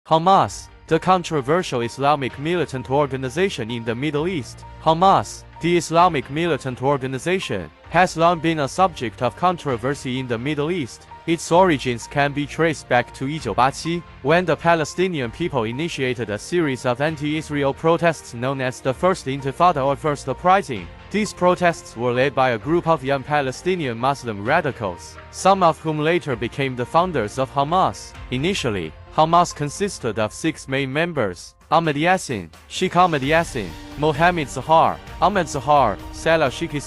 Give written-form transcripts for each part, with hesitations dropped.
Hamas, the controversial Islamic militant organization in the Middle East. Hamas, the Islamic militant organization, has long been a subject of controversy in the Middle East. Its origins can be traced back to 1987, when the Palestinian people initiated a series of anti-Israel protests known as the First Intifada or First Uprising. These protests were led by a group of young Palestinian Muslim radicals, some of whom later became the founders of Hamas. Initially, Hamas consisted of 6 main members: Ahmed Yassin, Sheikh Ahmed Yassin, Mohammed Zahar, Ahmed Zahar, Salah Sheikh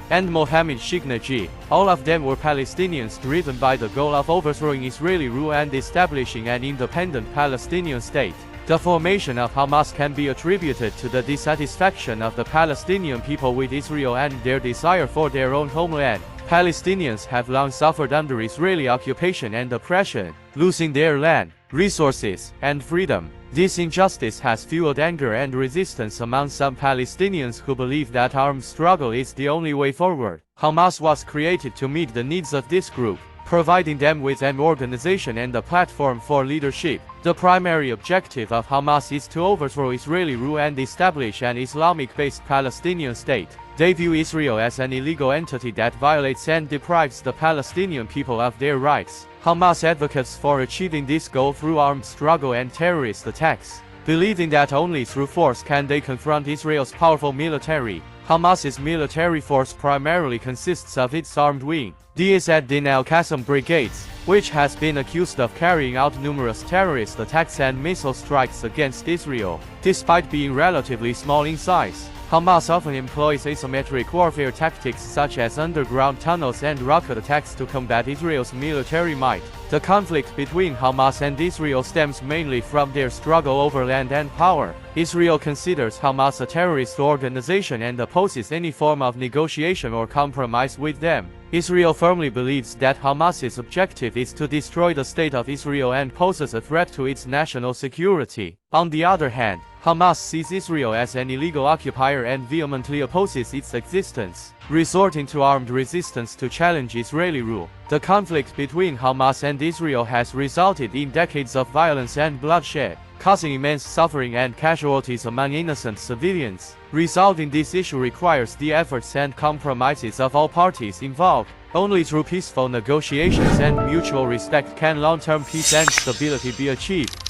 and Mohammed Sheikh Najib. All of them were Palestinians driven by the goal of overthrowing Israeli rule and establishing an independent Palestinian state. The formation of Hamas can be attributed to the dissatisfaction of the Palestinian people with Israel and their desire for their own homeland. Palestinians have long suffered under Israeli occupation and oppression, losing their land, resources, and freedom. This injustice has fueled anger and resistance among some Palestinians who believe that armed struggle is the only way forward. Hamas was created to meet the needs of this group, providing them with an organization and a platform for leadership. The primary objective of Hamas is to overthrow Israeli rule and establish an Islamic-based Palestinian state. They view Israel as an illegal entity that violates and deprives the Palestinian people of their rights. Hamas advocates for achieving this goal through armed struggle and terrorist attacks, believing that only through force can they confront Israel's powerful military. Hamas's military force primarily consists of its armed wing, the Izz ad-Din al-Qassam brigades, which has been accused of carrying out numerous terrorist attacks and missile strikes against Israel. Despite being relatively small in size, Hamas often employs asymmetric warfare tactics such as underground tunnels and rocket attacks to combat Israel's military might. The conflict between Hamas and Israel stems mainly from their struggle over land and power. Israel considers Hamas a terrorist organization and opposes any form of negotiation or compromise with them. Israel firmly believes that Hamas's objective is to destroy the state of Israel and poses a threat to its national security. On the other hand, Hamas sees Israel as an illegal occupier and vehemently opposes its existence, resorting to armed resistance to challenge Israeli rule. The conflict between Hamas and Israel has resulted in decades of violence and bloodshed, causing immense suffering and casualties among innocent civilians. Resolving this issue requires the efforts and compromises of all parties involved. Only through peaceful negotiations and mutual respect can long-term peace and stability be achieved.